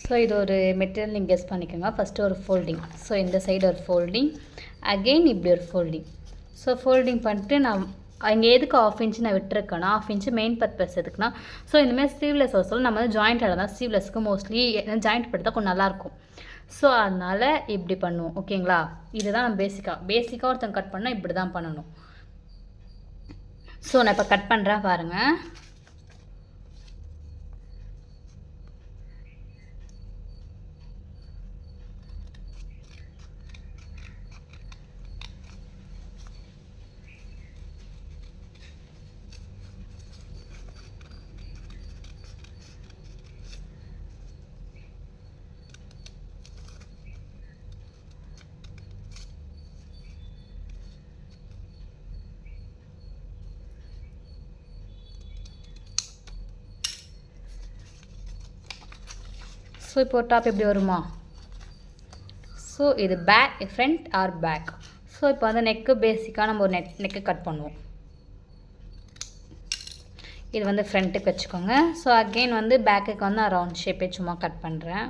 So இது ஒரு material நீங்கள் கெஸ் பண்ணிக்கோங்க. ஃபஸ்ட்டு ஒரு ஃபோல்டிங். ஸோ இந்த சைடு ஒரு ஃபோல்டிங், அகெயின் இப்படி ஒரு ஃபோல்டிங். ஸோ ஃபோல்டிங் பண்ணிட்டு நான் இங்கே எதுக்கு 1/2 இன்ச்சு நான் விட்டுருக்கேன்னா 1/2 இன்ச்சு மெயின் பர்பஸ் எதுக்குன்னா, ஸோ இந்தமாதிரி ஸ்லீவ்லெஸ் சொல்ல நம்ம வந்து ஜாயிண்ட் தான் ஸ்லீவ்லெஸ்க்கு மோஸ்ட்லி ஜாயிண்ட் படுத்தா கொஞ்சம் நல்லாயிருக்கும். ஸோ அதனால் இப்படி பண்ணுவோம். ஓகேங்களா? இதுதான் நம்ம பேசிக்காக ஒருத்தங்க கட் பண்ணால் இப்படி தான் பண்ணணும். ஸோ நான் இப்போ கட் பண்ணுறேன் பாருங்கள். ஸோ இப்போ டாப் எப்படி வருமா? ஸோ இது back, front or back. So இப்போ வந்து நெக்கு பேசிக்காக நம்ம ஒரு நெக்கு கட் பண்ணுவோம். இது வந்து ஃப்ரண்ட்டுக்கு வச்சுக்கோங்க. ஸோ அகெயின் வந்து பேக்குக்கு வந்து நான் ரவுண்ட் ஷேப்பே சும்மா கட் பண்ணுறேன்.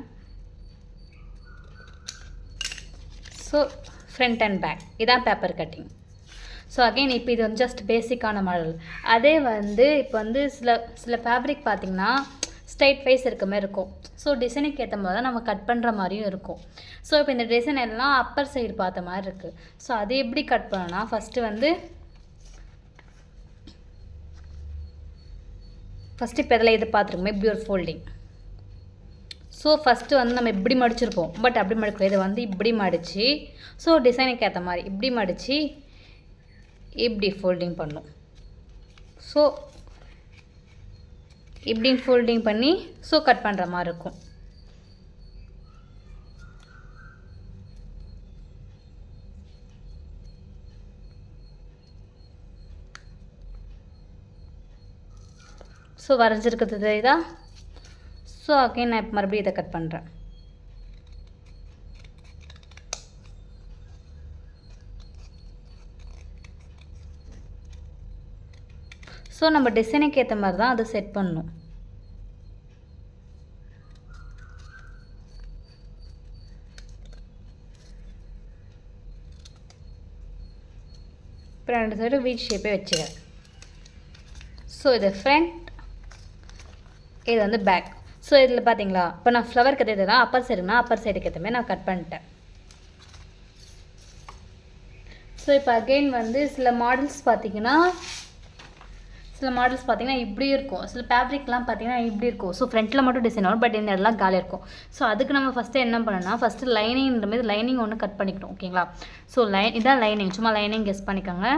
ஸோ ஃப்ரண்ட் அண்ட் பேக் இதான் பேப்பர் கட்டிங். ஸோ அகெயின் இப்போ இது வந்து ஜஸ்ட் பேசிக்கான மாடல். அதே வந்து இப்போ வந்து சில ஃபேப்ரிக் பார்த்திங்கன்னா ஸ்ட்ரைட் வைஸ் இருக்க மாதிரி இருக்கும். ஸோ டிசைனுக்கு ஏற்ற மாதிரி தான் நம்ம கட் பண்ணுற மாதிரியும் இருக்கும். ஸோ இப்போ இந்த டிசைன் எல்லாம் அப்பர் சைடு பார்த்த மாதிரி இருக்குது. ஸோ அது எப்படி கட் பண்ணோன்னா ஃபஸ்ட்டு இப்போ இதில் இது பார்த்துருக்கோமே இப்படி ஒரு ஃபோல்டிங். ஸோ ஃபஸ்ட்டு வந்து நம்ம இப்படி மடிச்சிருப்போம், பட் அப்படி மடிக்கல. இதை வந்து இப்படி மடித்து ஸோ டிசைனுக்கு ஏற்ற மாதிரி இப்படி மடித்து இப்படி ஃபோல்டிங் பண்ணும். ஸோ இப்படி ஃபோல்டிங் பண்ணி ஸோ கட் பண்ணுற மாதிரி இருக்கும். ஸோ வரைஞ்சிருக்கிறது தெரியுதா? ஸோ அகைன் நான் இப்போ மறுபடியும் இதை கட் பண்ணுறேன். ஸோ நம்ம டிசைனுக்கு ஏற்ற மாதிரி தான் அதை செட் பண்ணணும். இப்போ 2 சைடு வீட் ஷேப்பே வச்சுக்கிறேன். ஸோ இது ஃப்ரண்ட், இது வந்து பேக். ஸோ இதில் பார்த்தீங்களா இப்போ நான் ஃப்ளவர் கற்றுதான் அப்பர் சைடுனா அப்பர் சைடுக்கு ஏற்ற மாதிரி நான் கட் பண்ணிட்டேன். ஸோ இப்போ அகெயின் வந்து சில மாடல்ஸ் பார்த்தீங்கன்னா இப்படி இருக்கும். சில ஃபேப்ரிக்லாம் பார்த்தீங்கன்னா இப்படி இருக்கும். ஸோ ஃப்ரண்ட்டில் மட்டும் டிசைன் வரும், பட் இந்த இடம்லாம் காலியாக இருக்கும். ஸோ அதுக்கு நம்ம ஃபஸ்ட்டு என்ன பண்ணணும்னா ஃபஸ்ட்டு லைனிங்கிற மாதிரி லைனிங் ஒன்று கட் பண்ணிக்கணும். ஓகேங்களா? ஸோ இதான் லைனிங், சும்மா லைனிங் கெஸ் பண்ணிக்கோங்க.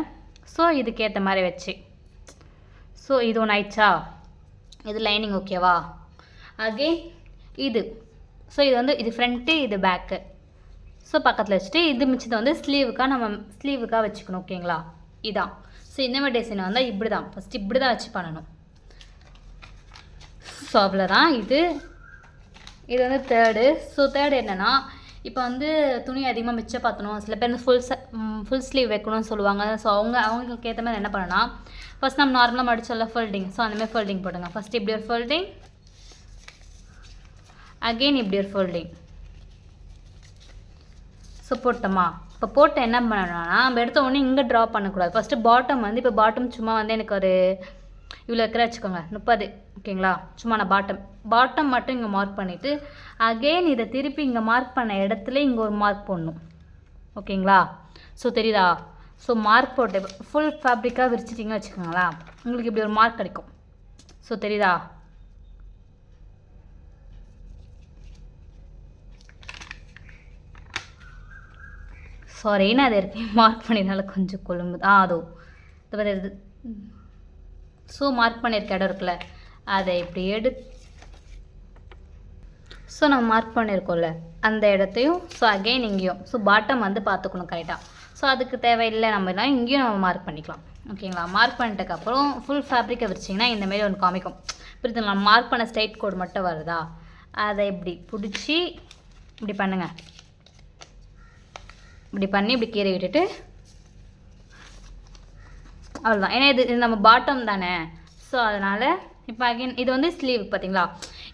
ஸோ இதுக்கேற்ற மாதிரி வச்சு ஸோ இது ஒன்று ஆயிடுச்சா? இது லைனிங் ஓகேவா? அகெயின் இது ஸோ இது வந்து இது ஃப்ரண்ட்டு, இது பேக்கு. ஸோ பக்கத்தில் வச்சுட்டு இது மிச்சத்தை வந்து ஸ்லீவுக்காக வச்சுக்கணும். ஓகேங்களா? இதான். ஸோ இந்த மாதிரி டிசைன் வந்தால் இப்படி தான் ஃபஸ்ட்டு இப்படி தான் வச்சு பண்ணணும். ஸோ அவ்வளோதான். இது வந்து தேர்டு. ஸோ தேர்டு என்னென்னா இப்போ வந்து துணி அதிகமாக மிச்சம் பார்த்தணும். சில பேர் ஃபுல் ஸ்லீவ் வைக்கணும்னு சொல்லுவாங்க. ஸோ அவங்களுக்கு ஏற்ற மாதிரி என்ன பண்ணணும்னா ஃபஸ்ட் நம்ம நார்மலாக மடிச்சோல்ல ஃபோல்டிங். ஸோ அந்தமாதிரி ஃபோல்டிங் போடுங்க. ஃபஸ்ட்டு இப்படி ஒரு ஃபோல்டிங், அகெயின் இப்படி ஒரு ஃபோல்டிங். ஸோ போட்டோமா? இப்போ போட்டு என்ன பண்ணணும்னா நம்ம எடுத்த உடனே இங்கே ட்ரா பண்ணக்கூடாது. ஃபஸ்ட்டு பாட்டம் வந்து இப்போ பாட்டம் சும்மா வந்து எனக்கு ஒரு இவ்வளோ இருக்கிற வச்சுக்கோங்க 30. ஓகேங்களா? சும்மா நான் பாட்டம் மட்டும் இங்கே மார்க் பண்ணிவிட்டு அகெயின் இதை திருப்பி இங்கே மார்க் பண்ண இடத்துல இங்கே ஒரு மார்க் போடணும். ஓகேங்களா? ஸோ தெரியுதா? ஸோ மார்க் போட்டு ஃபுல் ஃபேப்ரிக்காக விரிச்சிட்டிங்கன்னு வச்சுக்கோங்களா, உங்களுக்கு இப்படி ஒரு மார்க் கிடைக்கும். ஸோ தெரியுதா? சாரி, நான் அதை ஏற்கனவே மார்க் பண்ணினால கொஞ்சம் கொழும்பு அதோ இது வருது. ஸோ மார்க் பண்ணியிருக்க இடம் இருக்குல்ல, அதை இப்படி ஸோ நம்ம மார்க் பண்ணியிருக்கோம்ல அந்த இடத்தையும் ஸோ அகெயின் இங்கேயும் ஸோ பாட்டம் வந்து பார்த்துக்கணும் கரெக்டாக. ஸோ அதுக்கு தேவையில்லை நம்மனா இங்கேயும் நம்ம மார்க் பண்ணிக்கலாம். ஓகேங்களா? மார்க் பண்ணிட்டதுக்கப்புறம் ஃபுல் ஃபேப்ரிக்கை விரிச்சிங்கன்னா இந்தமாரி ஒன்று காமிக்கும். புரியுதுங்களா? மார்க் பண்ண ஸ்ட்ரைட் கோடு மட்டும் வருதா, அதை இப்படி பிடிச்சி இப்படி பண்ணுங்கள். இப்படி பண்ணி இப்படி கீரை விட்டுட்டு அவ்வளோதான். ஏன்னா இது நம்ம பாட்டம் தானே. ஸோ அதனால் இப்போ அகைன் இது வந்து ஸ்லீவ் பார்த்தீங்களா?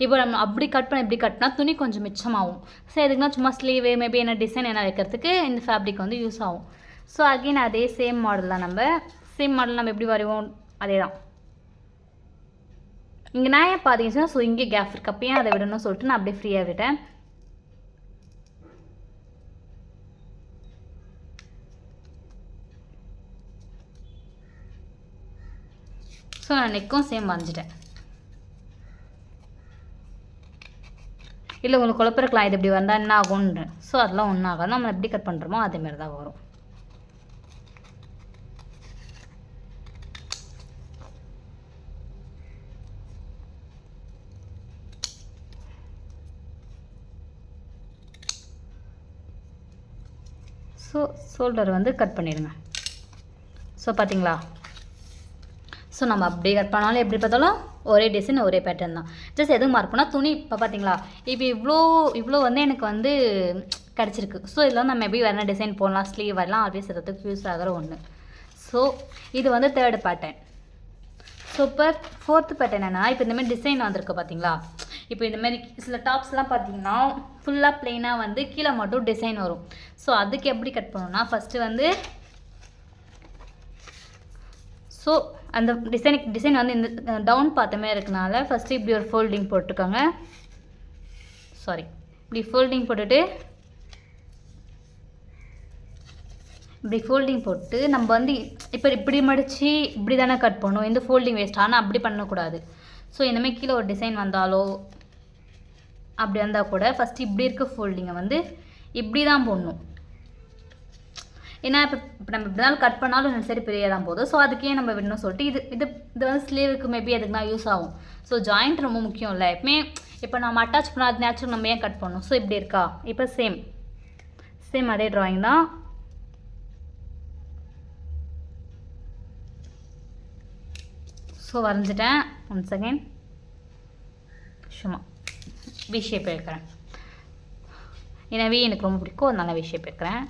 இப்போ நம்ம அப்படி கட் பண்ண இப்படி கட்டினா துணி கொஞ்சம் மிச்சமாகும். ஸோ எதுக்குன்னா சும்மா ஸ்லீவு மேபி என்ன டிசைன் என்ன வைக்கிறதுக்கு இந்த ஃபேப்ரிக் வந்து யூஸ் ஆகும். ஸோ அகெயின் அதே சேம் மாடல் தான். சேம் மாடல் நம்ம எப்படி வரைவோம் அதே தான். இங்கே நான் ஏன் பார்த்தீங்கன்னா ஸோ இங்கே கேப் இருக்கு, அப்போ ஏன் அதை விடணும்னு சொல்லிட்டு நான் அப்படியே ஃப்ரீயாக விட்டேன். ஸோ நான் நெக்கும் சேம் வரைஞ்சிட்டேன். இல்லை உங்களுக்கு குழப்பறக்கலாம் இது இப்படி வந்தால் என்ன ஆகும்னு. ஸோ அதெல்லாம் ஒன்றும் ஆகாது, நம்ம எப்படி கட் பண்ணுறோமோ அதேமாரி தான் வரும். ஸோ ஷோல்டர் வந்து கட் பண்ணிடுங்க. ஸோ பார்த்தீங்களா, ஸோ நம்ம அப்படியே கட் பண்ணாலும் எப்படி பார்த்தாலும் ஒரே டிசைன் ஒரே பேட்டர்ன் தான். ஜஸ்ட் எதுவும் மார்க் பண்ணால் துணி இப்போ பார்த்தீங்களா இப்போ இவ்வளோ வந்து எனக்கு வந்து கிடச்சிருக்கு. ஸோ இதெல்லாம் நம்ம எப்படி வேறு டிசைன் போடலாம், ஸ்லீவ் எல்லாம் ஆல்வேஸ் இருக்கிறதுக்கு யூஸ் ஆகிற ஒன்று. ஸோ இது வந்து தேர்டு பேட்டர்ன். ஸோ இப்போ ஃபோர்த்து பேட்டர்ன் என்னன்னா, இப்போ இந்தமாதிரி டிசைன் வந்திருக்கு பார்த்தீங்களா. இப்போ இந்தமாரி சில டாப்ஸ்லாம் பார்த்தீங்கன்னா ஃபுல்லாக ப்ளெயினாக வந்து கீழே மட்டும் டிசைன் வரும். ஸோ அதுக்கு எப்படி கட் பண்ணணும்னா ஃபஸ்ட்டு வந்து ஸோ அந்த டிசைன் வந்து இந்த டவுன் பார்த்தமே இருக்கனால ஃபஸ்ட்டு இப்படி ஒரு ஃபோல்டிங் போட்டுருக்காங்க. இப்படி ஃபோல்டிங் போட்டுட்டு இப்படி ஃபோல்டிங் போட்டு நம்ம வந்து இப்போ இப்படி மடித்து இப்படி தானே கட் பண்ணணும், இந்த ஃபோல்டிங் வேஸ்ட். ஆனால் அப்படி பண்ணக்கூடாது. ஸோ இந்தமாதிரி கீழே ஒரு டிசைன் வந்தாலோ அப்படி வந்தால் கூட ஃபஸ்ட்டு இப்படி இருக்க ஃபோல்டிங்கை வந்து இப்படி தான் போடணும். ஏன்னா இப்போ நம்ம இப்படினாலும் கட் பண்ணாலும் சரி பெரிய தான் போதும். ஸோ அதுக்கே நம்ம விடணும் சொல்லிட்டு இது வந்து ஸ்லீவுக்கு மேபி அதுக்கு தான் யூஸ் ஆகும். ஸோ ஜாயிண்ட் ரொம்ப முக்கியம் இல்லை எப்பவுமே. இப்போ நம்ம அட்டாச் பண்ணால் அது நேச்சுரல் நம்ம ஏன் கட் பண்ணணும். ஸோ இப்படி இருக்கா, இப்போ சேம் அதே ட்ராயிங் தான். ஸோ வரைஞ்சிட்டேன். 1 செகண்ட் சும்மா வி ஷேப் வைக்கிறேன். ஏன்னா வி எனக்கு ரொம்ப பிடிக்கும், அதனால வி ஷேப் வைக்கிறேன்.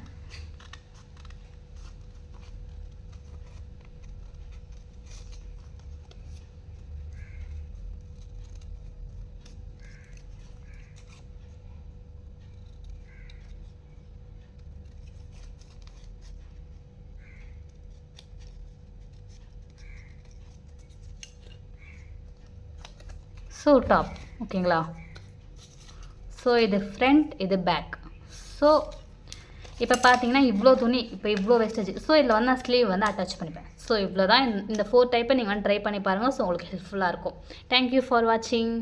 ஸோ டாப் ஓகேங்களா. ஸோ இது ஃப்ரண்ட், இது பேக். ஸோ இப்போ பார்த்தீங்கன்னா இவ்வளோ துணி, இப்போ இவ்வளோ வேஸ்டேஜ். ஸோ இதில் வந்து நான் ஸ்லீவ் வந்து அட்டாச் பண்ணிப்பேன். ஸோ இவ்வளோ தான். இந்த 4 டைப்பை நீங்கள் வந்து ட்ரை பண்ணி பாருங்கள். ஸோ உங்களுக்கு ஹெல்ப்ஃபுல்லாக இருக்கும். தேங்க்யூ ஃபார் வாட்சிங்.